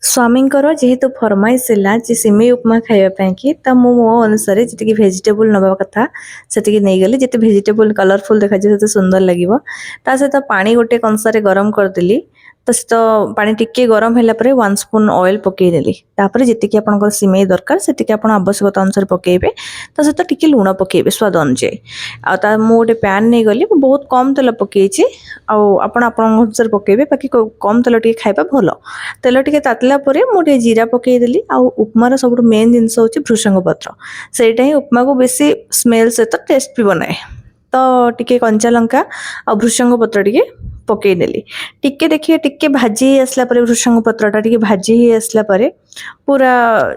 ସ୍ୱାମୀଙ୍କର ଯେହେତୁ ଫରମାଇଶ ହେଲା ଯେ ସିମେଇ ଉପମା ଖାଇବା ପାଇଁ କି ତ ମୁଁ ମୋ ଅନୁସାରେ ଯେତିକି ଭେଜିଟେବୁଲ୍ ନେବା କଥା ସେତିକି ନେଇଗଲି। ଯେତେ ଭେଜିଟେବୁଲ୍ କଲରଫୁଲ୍ ଦେଖାଯିବ ସେତେ ସୁନ୍ଦର ଲାଗିବ। ତା ସହିତ ପାଣି ଗୋଟେ କଂସାରେ ଗରମ କରିଦେଲି। ତ ସେ ତ ପାଣି ଟିକେ ଗରମ ହେଲା ପରେ 1 ସ୍ପୁନ୍ ଅଏଲ୍ ପକେଇଦେଲି। ତାପରେ ଯେତିକି ଆପଣଙ୍କର ସିମେଇ ଦରକାର ସେତିକି ଆପଣ ଆବଶ୍ୟକତା ଅନୁସାରେ ପକେଇବେ। ତା ସହିତ ଟିକେ ଲୁଣ ପକେଇବେ ସ୍ୱାଦ ଅନୁଯାୟୀ। ଆଉ ମୁଁ ଗୋଟେ ପ୍ୟାନ୍ ନେଇଗଲି, ମୁଁ ବହୁତ କମ୍ ତେଲ ପକେଇଛି। ଆଉ ଆପଣ ଆପଣଙ୍କ ଅନୁସାରେ ପକେଇବେ, ବାକି କମ୍ ତେଲ ଟିକେ ଖାଇବା ଭଲ। ତେଲ ଟିକେ ତାତିଲା ପରେ ମୁଁ ଟିକେ ଜିରା ପକେଇଦେଲି। ଆଉ ଉପମାର ସବୁଠୁ ମେନ୍ ଜିନିଷ ହେଉଛି ଭୃଷଙ୍ଗ ପତ୍ର। ସେଇଟା ହିଁ ଉପମାକୁ ବେଶୀ ସ୍ମେଲ୍ ସହିତ ଟେଷ୍ଟ ବି ବନାଏ। ତ ଟିକେ କଞ୍ଚା ଲଙ୍କା ଆଉ ଭୃଷଙ୍ଗ ପତ୍ର ଟିକେ ପକେଇଦେଲି। ଟିକେ ଦେଖିବେ ଟିକେ ଭାଜି ହେଇ ଆସିଲା ପରେ ଭୃଷଙ୍ଗ ପତ୍ରଟା ଟିକେ ଭାଜି ହେଇ ଆସିଲା ପରେ ପୁରା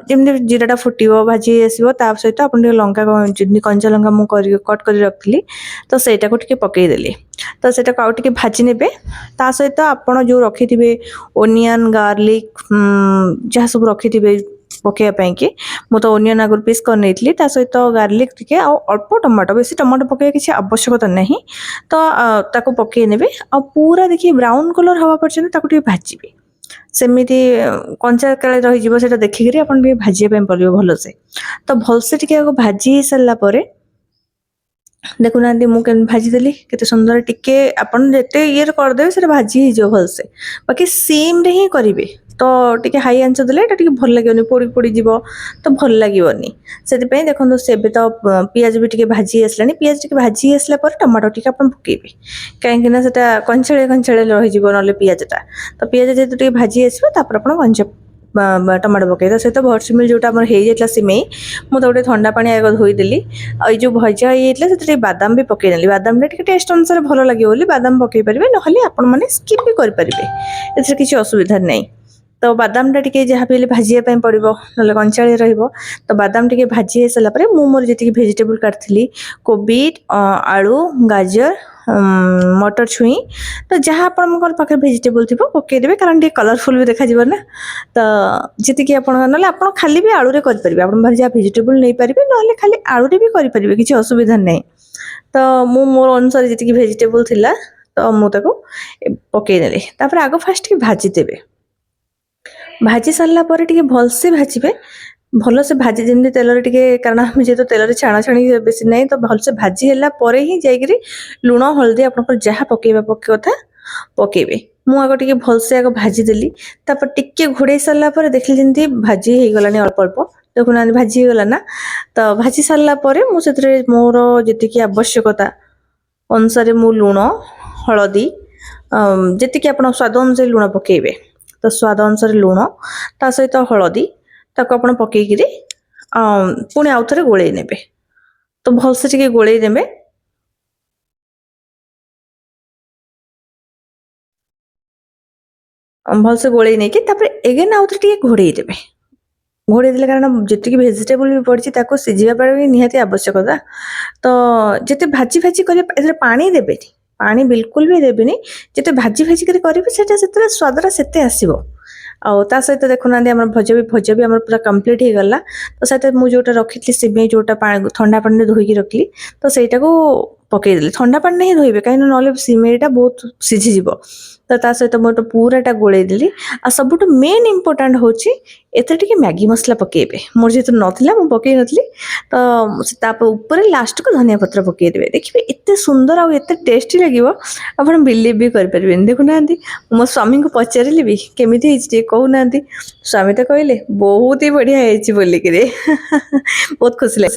ଯେମିତି ଜିରାଟା ଫୁଟିବ ଭାଜି ହେଇ ଆସିବ, ତା ସହିତ ଆପଣ ଟିକେ ଲଙ୍କା ଯେମିତି କଞ୍ଚା ଲଙ୍କା ମୁଁ କଟ୍ କରି ରଖିଥିଲି ତ ସେଇଟାକୁ ଟିକେ ପକେଇଦେଲି। ତ ସେଇଟାକୁ ଆଉ ଟିକେ ଭାଜି ନେବେ। ତା ସହିତ ଆପଣ ଯେଉଁ ରଖିଥିବେ ଓନିଅନ୍ ଗାର୍ଲିକ୍ ଯାହା ସବୁ ରଖିଥିବେ ପକେଇବା ପାଇଁକି, ମୁଁ ତ ଓନିଅନ୍ ଆଗରୁ ପିସ୍ କରିନେଇଥିଲି। ତା ସହିତ ଗାର୍ଲିକ୍ ଟିକେ ଆଉ ଅଳ୍ପ ଟମାଟୋ, ବେଶୀ ଟମାଟୋ ପକେଇବା କିଛି ଆବଶ୍ୟକତା ନାହିଁ। ତ ତାକୁ ପକେଇ ନେବେ। ଆଉ ପୁରା ଦେଖିବେ ବ୍ରାଉନ୍ କଲର୍ ହେବା ପର୍ଯ୍ୟନ୍ତ ତାକୁ ଟିକେ ଭାଜିବେ। ସେମିତି କଞ୍ଚା କାଳେ ରହିଯିବ ସେଇଟା ଦେଖିକିରି ଆପଣ ଟିକେ ଭାଜିବା ପାଇଁ ପଡ଼ିବ ଭଲସେ। ତ ଭଲସେ ଟିକେ ଆଗ ଭାଜି ହେଇସାରିଲା ପରେ ଦେଖୁନାହାନ୍ତି ମୁଁ କେମିତି ଭାଜିଦେଲି, କେତେ ସୁନ୍ଦର। ଟିକେ ଆପଣ ଯେତେ ଇଏରେ କରିଦେବେ ସେଇଟା ଭାଜି ହେଇଯିବ ଭଲସେ। ବାକି ସିମ୍ରେ ହିଁ କରିବେ। ତ ଟିକେ ହାଇ ଆଞ୍ଚ ଦେଲେ ଏଇଟା ଟିକେ ଭଲ ଲାଗିବନି, ପୋଡ଼ି ପୋଡ଼ିଯିବ ତ ଭଲ ଲାଗିବନି। ସେଥିପାଇଁ ଦେଖନ୍ତୁ ଏବେ ତ ପିଆଜ ବି ଟିକେ ଭାଜି ଆସିଲାଣି। ପିଆଜ ଟିକେ ଭାଜି ଆସିଲା ପରେ ଟମାଟୋ ଟିକେ ଆପଣ ପକେଇବେ, କାହିଁକିନା ସେଇଟା କଞ୍ଚାଳିଆ କଞ୍ଚାଳିଆ ରହିଯିବ ନହେଲେ ପିଆଜଟା। ତ ପିଆଜ ଯେହେତୁ ଟିକେ ଭାଜି ଆସିବ ତାପରେ ଆପଣ ଟମାଟୋ ପକେଇ। ତା ସହିତ ଭର୍ସିମିଲ୍ ଯେଉଁଟା ଆମର ହେଇଯାଇଥିଲା ସିମେଇ, ମୁଁ ତାକୁ ଟିକେ ଥଣ୍ଡା ପାଣି ଆଗ ଧୋଇଦେଲି। ଆଉ ଏଇ ଯେଉଁ ଭଜା ହେଇଯାଇଥିଲା ସେଥିରେ ଟିକେ ବାଦାମ ବି ପକେଇଦେଲି। ବାଦାମଟା ଟିକେ ଟେଷ୍ଟ ଅନୁସାରେ ଭଲ ଲାଗିବ ବୋଲି ବାଦାମ ପକେଇ ପାରିବେ, ନହେଲେ ଆପଣମାନେ ସ୍କିପ୍ ବି କରିପାରିବେ, ଏଥିରେ କିଛି ଅସୁବିଧା ନାହିଁ। ତ ବାଦାମଟା ଟିକେ ଯାହା ବି ହେଲେ ଭାଜିବା ପାଇଁ ପଡ଼ିବ, ନହେଲେ କଞ୍ଚାଳିଆ ରହିବ। ତ ବାଦାମ ଟିକେ ଭାଜି ହେଇସାରିଲା ପରେ ମୁଁ ମୋର ଯେତିକି ଭେଜିଟେବୁଲ୍ କାଟିଥିଲି, କୋବି, ଆଳୁ, ଗାଜର, ମଟର ଛୁଇଁ, ତ ଯାହା ଆପଣଙ୍କର ପାଖରେ ଭେଜିଟେବୁଲ୍ ଥିବ ପକେଇଦେବେ, କାରଣ ଟିକେ କଲରଫୁଲ୍ ବି ଦେଖାଯିବ ନା। ତ ଯେତିକି ଆପଣ ନହେଲେ ଆପଣ ଖାଲି ବି ଆଳୁରେ କରିପାରିବେ। ଆପଣ ଯାହା ଭେଜିଟେବୁଲ୍ ନେଇପାରିବେ, ନହେଲେ ଖାଲି ଆଳୁରେ ବି କରିପାରିବେ, କିଛି ଅସୁବିଧା ନାହିଁ। ତ ମୁଁ ମୋର ଅନୁସାରେ ଯେତିକି ଭେଜିଟେବୁଲ୍ ଥିଲା ତ ମୁଁ ତାକୁ ପକେଇଦେଲି। ତାପରେ ଆଗ ଫାଷ୍ଟ ଟିକେ ଭାଜିଦେବେ। ଭାଜି ସାରିଲା ପରେ ଟିକେ ଭଲସେ ଭାଜିବେ। ଭଲସେ ଭାଜି ଯେମିତି ତେଲରେ ଟିକେ, କାରଣ ଆମେ ଯେହେତୁ ତେଲରେ ଛାଣାଛାଣି ବେଶୀ ନାହିଁ, ତ ଭଲସେ ଭାଜି ହେଲା ପରେ ହିଁ ଯାଇକିରି ଲୁଣ ହଳଦୀ ଆପଣଙ୍କର ଯାହା ପକେଇବା କଥା ପକେଇବେ। ମୁଁ ଆଗ ଟିକେ ଭଲସେ ଆଗ ଭାଜିଦେଲି। ତାପରେ ଟିକେ ଘୋଡ଼େଇ ସାରିଲା ପରେ ଦେଖିଲି ଯେମିତି ଭାଜି ହେଇଗଲାଣି ଅଳ୍ପ ଅଳ୍ପ। ଦେଖୁନାହାନ୍ତି ଭାଜି ହେଇଗଲା ନା। ତ ଭାଜି ସାରିଲା ପରେ ମୁଁ ସେଥିରେ ମୋର ଯେତିକି ଆବଶ୍ୟକତା ଅନୁସାରେ ମୁଁ ଲୁଣ, ହଳଦୀ, ଯେତିକି ଆପଣ ସ୍ୱାଦ ଅନୁସାରେ ଲୁଣ ପକେଇବେ। ତ ସ୍ୱାଦ ଅନୁସାରେ ଲୁଣ, ତା ସହିତ ହଳଦୀ ତାକୁ ଆପଣ ପକେଇକିରି ପୁଣି ଆଉ ଥରେ ଗୋଳେଇ ନେବେ। ତ ଭଲସେ ଟିକେ ଗୋଳେଇ ନେବେ। ଭଲସେ ଗୋଳେଇ ନେଇକି ତାପରେ ଏଗେନ୍ ଆଉ ଥରେ ଟିକେ ଘୋଡ଼େଇ ଦେବେ। ଘୋଡ଼େଇ ଦେଲେ, କାରଣ ଯେତିକି ଭେଜିଟେବୁଲ୍ ବି ପଡ଼ିଛି ତାକୁ ସିଝିବା ପାଇଁ ବି ନିହାତି ଆବଶ୍ୟକତା। ତ ଯେତେ ଭାଜି ଭାଜି କରିବେ ଏଥିରେ ପାଣି ଦେବେନି, ପାଣି ବିଲକୁଲ ବି ଦେବେନି। ଯେତେ ଭାଜି ଭାଜି କରି କରିବେ ସେଇଟା ସେଥିରେ ସ୍ୱାଦଟା ସେତେ ଆସିବ। ଆଉ ତା ସହିତ ଦେଖୁନାହାନ୍ତି ଆମର ଭଜା ବି ଆମର ପୁରା କମ୍ପ୍ଲିଟ୍ ହେଇଗଲା। ତ ସେଥିରେ ମୁଁ ଯେଉଁଟା ରଖିଥିଲି ସିମେଇ, ଯେଉଁଟା ଥଣ୍ଡା ପାଣିରେ ଧୋଇକି ରଖିଲି, ତ ସେଇଟାକୁ ପକେଇଦେଲି। ଥଣ୍ଡା ପାଣିରେ ହିଁ ଧୋଇବେ, କାହିଁକିନା ନହେଲେ ସିମେଇଟା ବହୁତ ସିଝିଯିବ। ତ ତା ସହିତ ମୁଁ ପୁରାଟା ଗୋଳେଇ ଦେଲି। ଆଉ ସବୁଠୁ ମେନ୍ ଇମ୍ପୋର୍ଟାଣ୍ଟ ହେଉଛି ଏଥିରେ ଟିକେ ମ୍ୟାଗି ମସଲା ପକେଇବେ। ମୋର ଯେହେତୁ ନଥିଲା ମୁଁ ପକେଇ ନଥିଲି, ତ ତା ଉପରେ ଲାଷ୍ଟକୁ ଧନିଆ ପତ୍ର ପକେଇଦେବେ। ଦେଖିବେ ଏତେ ସୁନ୍ଦର ଆଉ ଏତେ ଟେଷ୍ଟି ଲାଗିବ, ଆପଣ ବିଲିଭ୍ ବି କରିପାରିବେନି। ଦେଖୁନାହାନ୍ତି ମୋ ସ୍ୱାମୀଙ୍କୁ ପଚାରିଲି ବି କେମିତି ହେଇଛି ଟିକେ କହୁନାହାନ୍ତି। ସ୍ୱାମୀ ତ କହିଲେ ବହୁତ ହି ବଢ଼ିଆ ହେଇଛି ବୋଲିକିରି। ବହୁତ ଖୁସି ଲାଗିଲା।